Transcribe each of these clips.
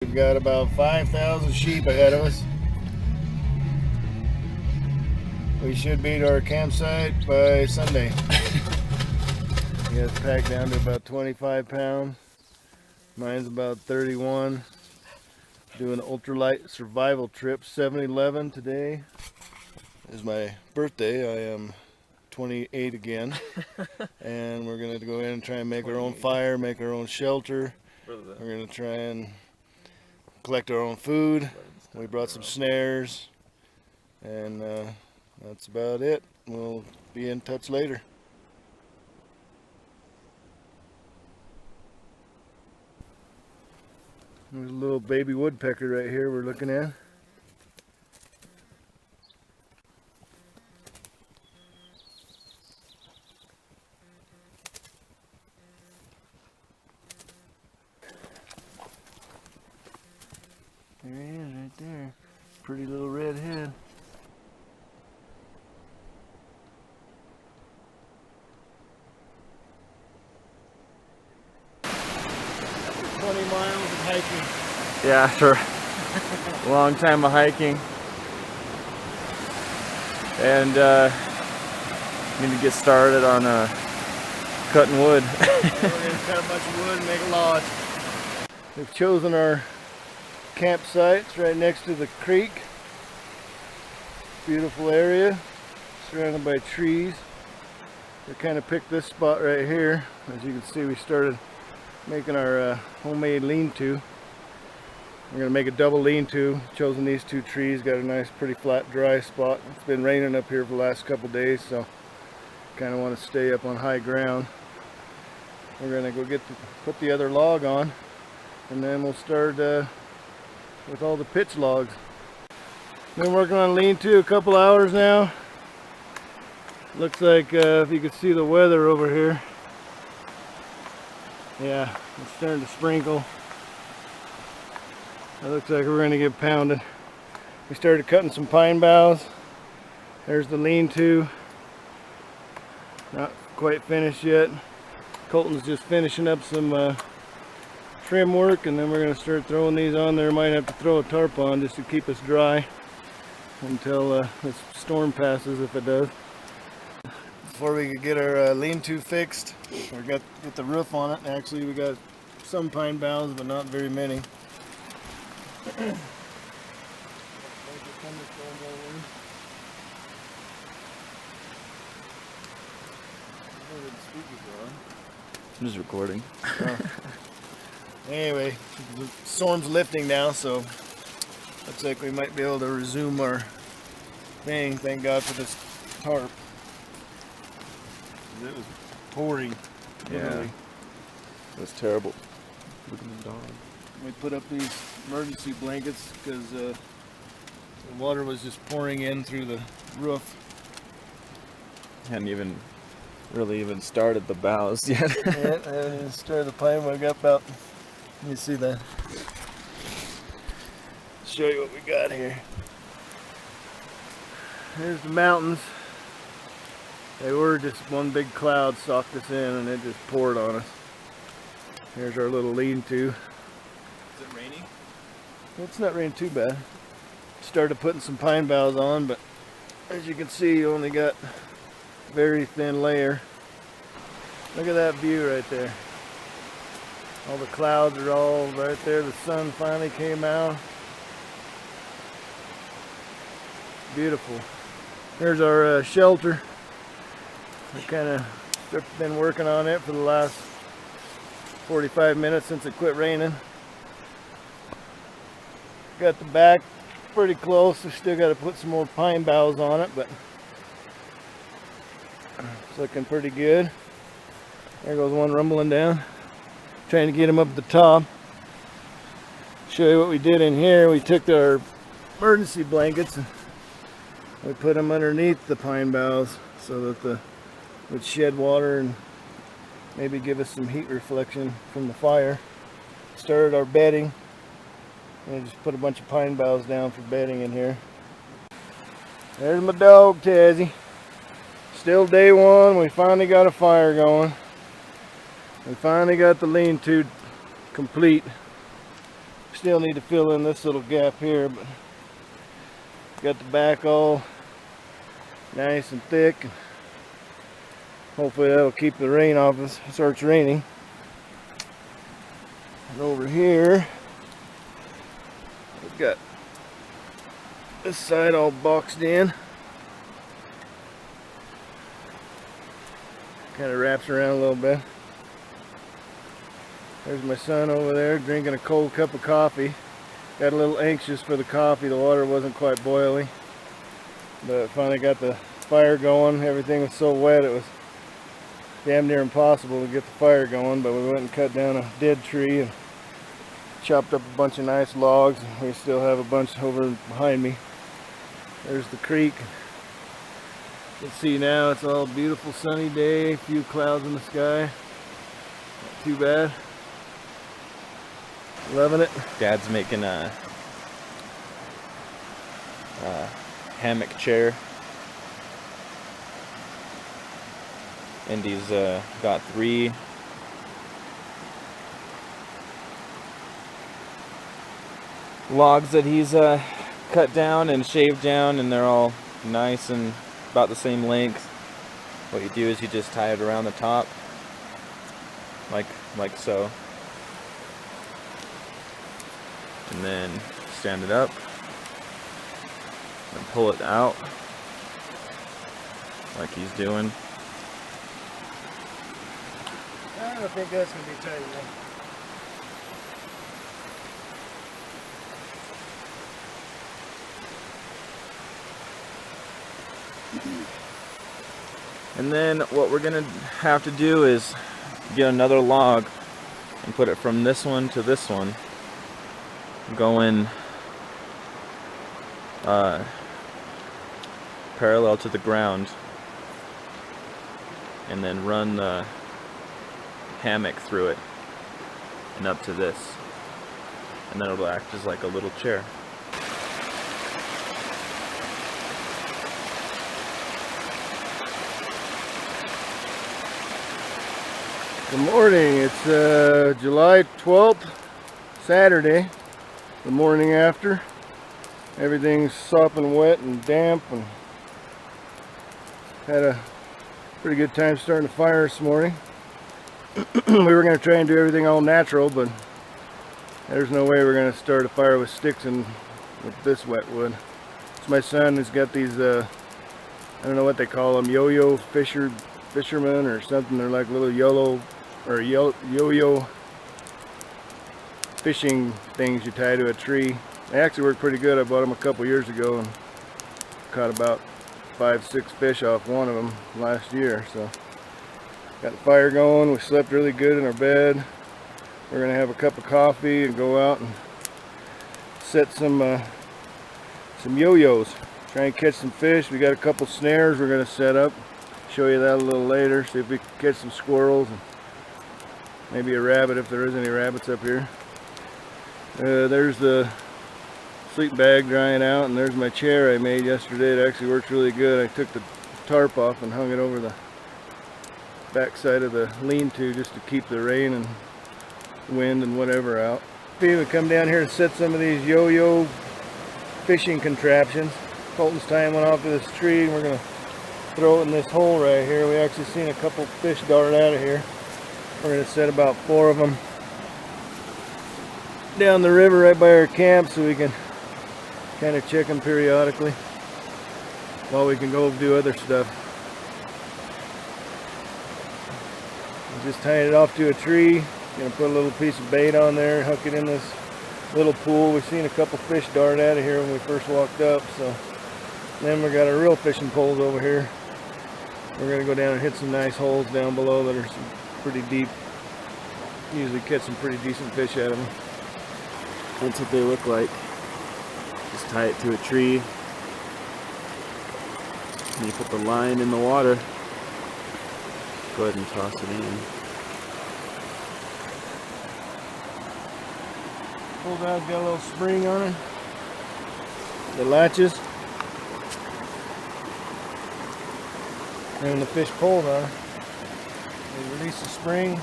We've got about 5,000 sheep ahead of us. We should be to our campsite by Sunday. He has packed down to about 25 pounds. Mine's about 31. Doing an ultralight survival trip, 7-Eleven today. Is my birthday. I am 28 again. And we're going to go in and try and make our own fire, make our own shelter. We're going to try and collect our own food. We brought some snares. And that's about it. We'll be in touch later. There's a little baby woodpecker right here we're looking at. There he is right there. Pretty little red head. After 20 miles of hiking. Yeah, after a long time of hiking. And need to get started on cutting wood. Yeah, we're going to cut a bunch of wood and make a lodge. We've chosen our campsite. It's right next to the creek. Beautiful area, surrounded by trees. We kind of picked this spot right here. As you can see, we started making our homemade lean-to. We're going to make a double lean-to. Chosen these two trees. Got a nice, pretty flat, dry spot. It's been raining up here for the last couple days, so kind of want to stay up on high ground. We're going to go put the other log on, and then we'll start with all the pitch logs. Been working on lean-to a couple hours now. Looks like if you can see the weather over here. Yeah, it's starting to sprinkle. It looks like we're going to get pounded. We started cutting some pine boughs. There's the lean-to. Not quite finished yet. Colton's just finishing up some trim work, and then we're going to start throwing these on there. Might have to throw a tarp on just to keep us dry until this storm passes, if it does. Before we could get our lean-to fixed, we got to get the roof on it. Actually, we got some pine boughs, but not very many. I'm just recording. Anyway, the storm's lifting now, so looks like we might be able to resume our thing. Thank God for this tarp. It was pouring. Yeah, it was terrible. Look at the dog. We put up these emergency blankets because the water was just pouring in through the roof. Hadn't even really started the boughs yet. Yeah, and started the pine. We got about. Let me see that. Show you what we got here. Here's the mountains. They were just one big cloud socked us in, and it just poured on us. Here's our little lean-to. Is it raining? It's not raining too bad. Started putting some pine boughs on, but as you can see, you only got a very thin layer. Look at that view right there. All the clouds are all right there. The sun finally came out. Beautiful. Here's our shelter. I kind of been working on it for the last 45 minutes since it quit raining. Got the back pretty close. We still got to put some more pine boughs on it, but it's looking pretty good. There goes one rumbling down. Trying to get him up at the top. Show you what we did in here. We took our emergency blankets and we put them underneath the pine boughs so that the would shed water and maybe give us some heat reflection from the fire. Started our bedding, and just put a bunch of pine boughs down for bedding in here. There's my dog, Tazzy. Still day one. We finally got a fire going. We finally got the lean-to complete. still need to fill in this little gap here, but got the back all nice and thick. Hopefully that'll keep the rain off as it starts raining. And over here, we've got this side all boxed in. Kind of wraps around a little bit. There's my son over there drinking a cold cup of coffee. Got a little anxious for the coffee. The water wasn't quite boiling. But finally got the fire going. Everything was so wet it was damn near impossible to get the fire going. But we went and cut down a dead tree and chopped up a bunch of nice logs. We still have a bunch over behind me. There's the creek. You can see now it's all beautiful sunny day. A few clouds in the sky. Not too bad. Loving it. Dad's making a hammock chair, and he's got 3 logs that he's cut down and shaved down, and they're all nice and about the same length. What you do is you just tie it around the top like so, and then stand it up and pull it out like he's doing. I don't think that's going to be tight enough. And then what we're gonna have to do is get another log and put it from this one to this one, going parallel to the ground, and then run the hammock through it and up to this, and then it'll act as like a little chair. Good morning. It's July 12th, Saturday, the morning after. Everything's sopping wet and damp, and had a pretty good time starting the fire this morning. We were going to try and do everything all natural, but there's no way we're going to start a fire with sticks and with this wet wood. It's my son who's got these, I don't know what they call them, yo-yo fishermen or something. They're like little yo-yo fishing things you tie to a tree. They actually work pretty good. I bought them a couple years ago and caught about 5-6 fish off one of them last year. So got the fire going. We slept really good in our bed. We're gonna have a cup of coffee and go out and set some yo-yos, try and catch some fish. We got a couple snares we're gonna set up. Show you that a little later. See if we can catch some squirrels and maybe a rabbit if there is any rabbits up here. There's the sleep bag drying out, and there's my chair I made yesterday. It actually works really good. I took the tarp off and hung it over the back side of the lean-to just to keep the rain and wind and whatever out. We would come down here and set some of these yo-yo fishing contraptions. Colton's tying one off to this tree, and we're going to throw it in this hole right here. We actually seen a couple fish dart out of here. We're going to set about 4 of them down the river right by our camp so we can kind of check them periodically while we can go do other stuff. I'm just tying it off to a tree. Gonna put a little piece of bait on there, hook it in this little pool. We've seen a couple fish dart out of here when we first walked up. So then we got our real fishing poles over here. We're gonna go down and hit some nice holes down below that are pretty deep. Usually catch some pretty decent fish out of them. That's what they look like. Just tie it to a tree. And you put the line in the water. Go ahead and toss it in. Pulls out, got a little spring on it. The latches. And when the fish pulled on it, they release the spring.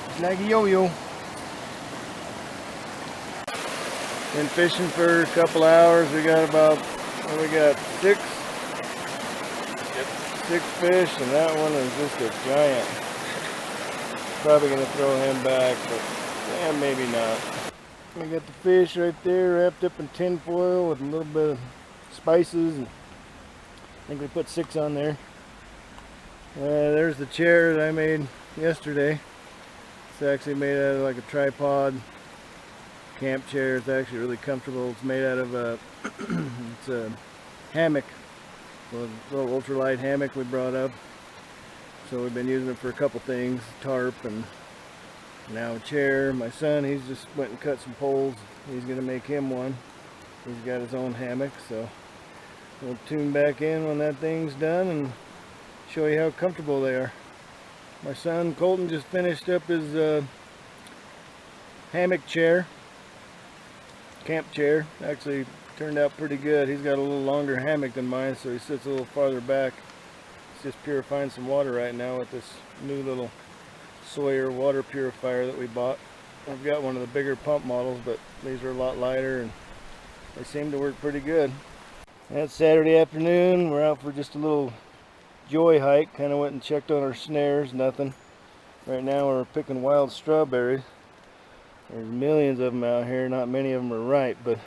It's like a yo-yo. Been fishing for a couple hours. We got about, what we got, six fish, and that one is just a giant. Probably gonna throw him back, but yeah, maybe not. We got the fish right there wrapped up in tin foil with a little bit of spices, and I think we put 6 on there. There's the chair that I made yesterday. It's actually made out of like a tripod camp chair. It's actually really comfortable. It's made out of a it's a hammock, a little ultralight hammock we brought up. So we've been using it for a couple things, tarp and now a chair. My son, he's just went and cut some poles. He's gonna make him one. He's got his own hammock, so we'll tune back in when that thing's done and show you how comfortable they are. My son Colton just finished up his hammock chair, camp chair. Actually turned out pretty good. He's got a little longer hammock than mine, so he sits a little farther back. He's just purifying some water right now with this new little Sawyer water purifier that we bought. I've got one of the bigger pump models, but these are a lot lighter and they seem to work pretty good. That's Saturday afternoon. We're out for just a little joy hike. Kind of went and checked on our snares. Nothing. Right now we're picking wild strawberries. There's millions of them out here. Not many of them are ripe, but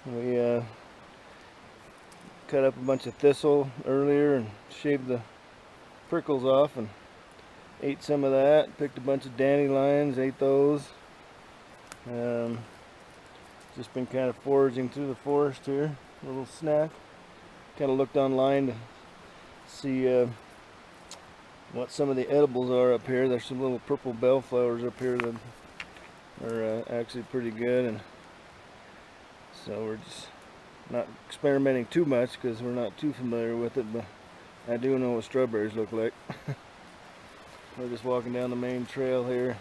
we cut up a bunch of thistle earlier and shaved the prickles off and ate some of that. Picked a bunch of dandelions, ate those. Just been kind of foraging through the forest here. A little snack. Kind of looked online to see what some of the edibles are up here. There's some little purple bellflowers up here that are actually pretty good, and so we're just not experimenting too much because we're not too familiar with it, but I do know what strawberries look like. We're just walking down the main trail here.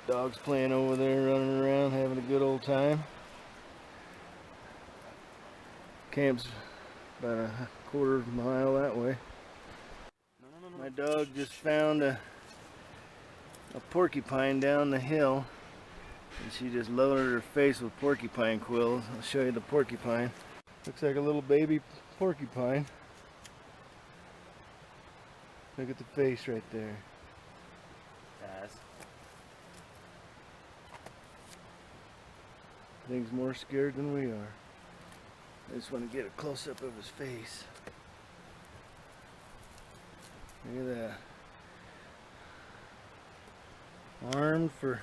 Dogs playing over there, running around, having a good old time. Camp's about a quarter of a mile that way. My dog just found a porcupine down the hill, and she just loaded her face with porcupine quills. I'll show you the porcupine. Looks like a little baby porcupine. Look at the face right there. Thing's more scared than we are. I just want to get a close-up of his face. Look at that. Armed for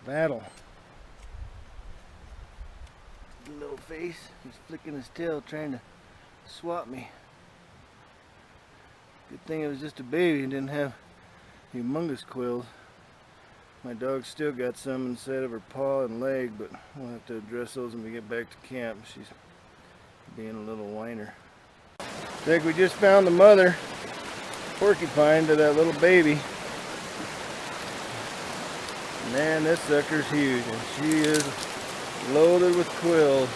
battle. Little face. He's flicking his tail trying to swat me. Good thing it was just a baby and didn't have humongous quills. My dog's still got some inside of her paw and leg, but we'll have to address those when we get back to camp. She's being a little whiner. I think we just found the mother porcupine to that little baby. Man, this sucker's huge, and she is loaded with quills.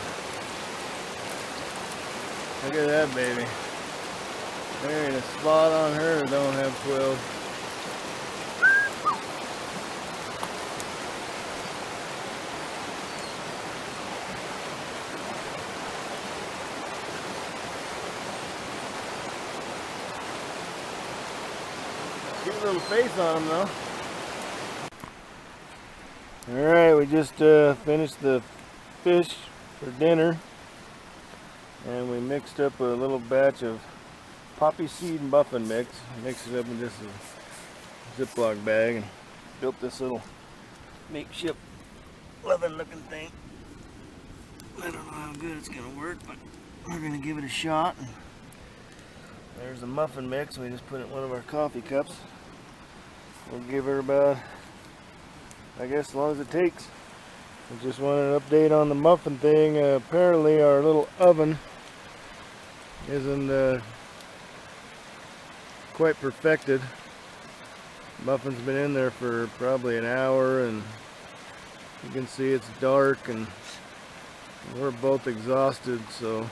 Look at that baby. There ain't a spot on her that don't have quills. Get a little face on him though. Alright, we just finished the fish for dinner, and we mixed up a little batch of poppy seed muffin mix. Mixed it up in just a Ziploc bag and built this little makeshift oven looking thing. I don't know how good it's gonna work, but we're gonna give it a shot. There's the muffin mix. We just put it in one of our coffee cups. We'll give her about, I guess, as long as it takes. I just wanted an update on the muffin thing. Apparently our little oven isn't quite perfected. Muffin's been in there for probably an hour, and you can see it's dark and we're both exhausted, so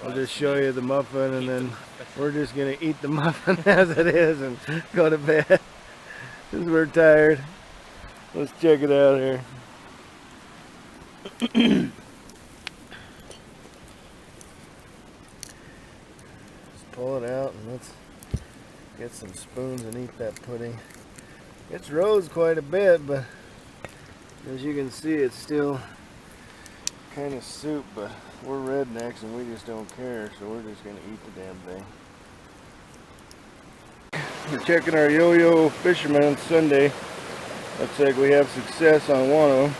I'll just show you the muffin, and then we're just gonna eat the muffin as it is and go to bed because we're tired. Let's check it out here. Let's pull it out and let's get some spoons and eat that pudding. It's rose quite a bit, but as you can see, it's still kind of soup, but we're rednecks and we just don't care, so we're just gonna eat the damn thing. We're checking our yo-yo fisherman on Sunday. Looks like we have success on one of them.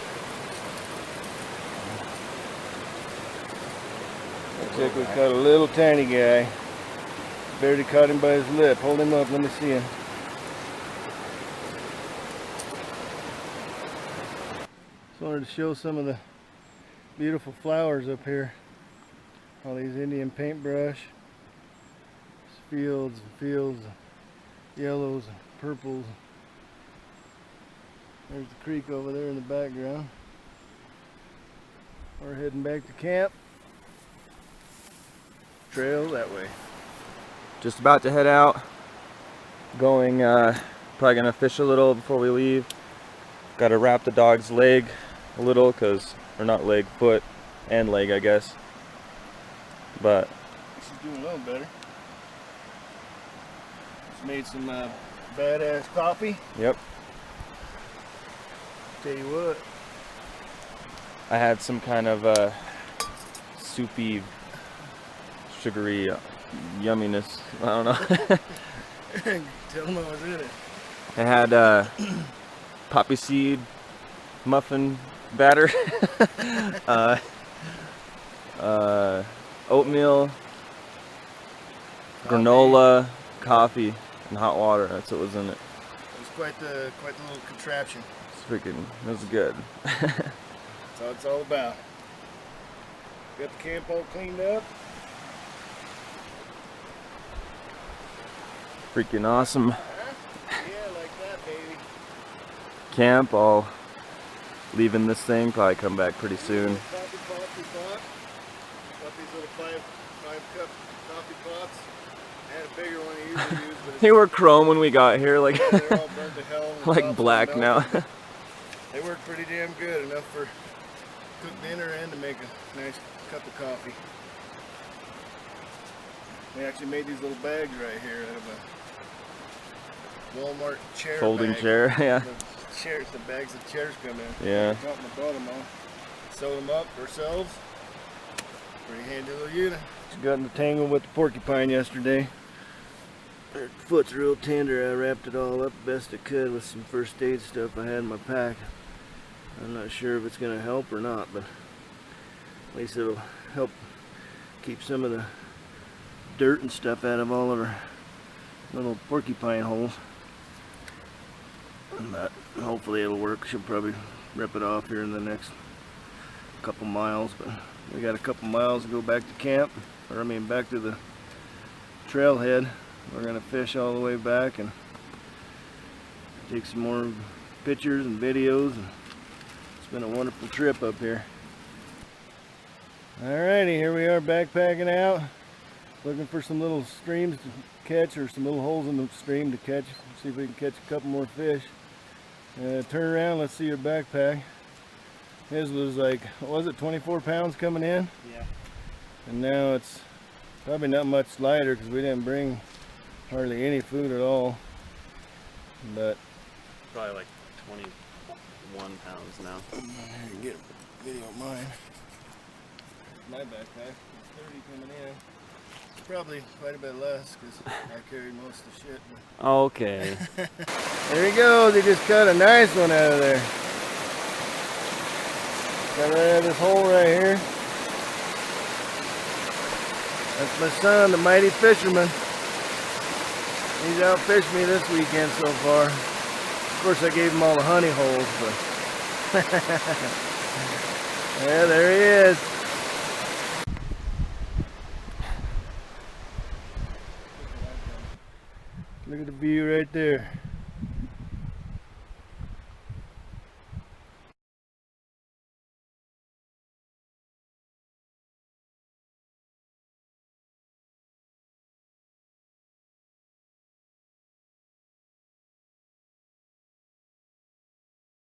Looks like we caught a little tiny guy. Barely caught him by his lip. Hold him up, let me see him. Just wanted to show some of the beautiful flowers up here. All these Indian paintbrush. Fields and fields of yellows and purples. There's the creek over there in the background. We're heading back to camp. Trail that way. Just about to head out. Going, probably gonna fish a little before we leave. Gotta wrap the dog's leg a little, or not leg, foot and leg, I guess. But she's doing a little better. Just made some badass coffee. Yep. Tell you what. I had some kind of soupy, sugary yumminess. I don't know. Tell them what was in it. I had poppy seed muffin batter, oatmeal, granola, coffee, and hot water. That's what was in it. It was quite the little contraption. It was good. That's all it's all about. Got the camp all cleaned up. Freaking awesome. Huh? Yeah, like that, baby. Camp, all leaving this thing. Probably come back pretty soon. Coffee pots we bought. Got these little five cup coffee pots. I had a bigger one I usually use, but They were chrome when we got here, like they're all burnt to hell. like black now. They work pretty damn good, enough for cook dinner and to make a nice cup of coffee. They actually made these little bags right here out of a Walmart chair Folding bag. chair, yeah. The bags of chairs come in. Yeah. Top and the bottom off. Sew them up ourselves. Pretty handy little unit. Just got in the tangle with the porcupine yesterday. Her foot's real tender. I wrapped it all up best I could with some first aid stuff I had in my pack. I'm not sure if it's going to help or not, but at least it'll help keep some of the dirt and stuff out of all of her little porcupine holes. But hopefully it'll work. She'll probably rip it off here in the next couple miles, but we got a couple miles to go back to camp, or I mean back to the trailhead. We're gonna fish all the way back and take some more pictures and videos, and it's been a wonderful trip up here. Alrighty, here we are backpacking out, looking for some little streams to catch, or some little holes in the stream to catch, see if we can catch a couple more fish. Turn around, let's see your backpack. His was like, what was it, 24 pounds coming in? Yeah. And now it's probably not much lighter because we didn't bring hardly any food at all. But Probably like 21 pounds now. Get a video of mine. My backpack is 30 coming in. It's probably quite a bit less because I carried most of the shit. Okay. There he goes. He just cut a nice one out of there. Got right out of this hole right here. That's my son, the mighty fisherman. He's outfished me this weekend so far. Of course, I gave him all the honey holes, but yeah, there he is. Look at the view right there.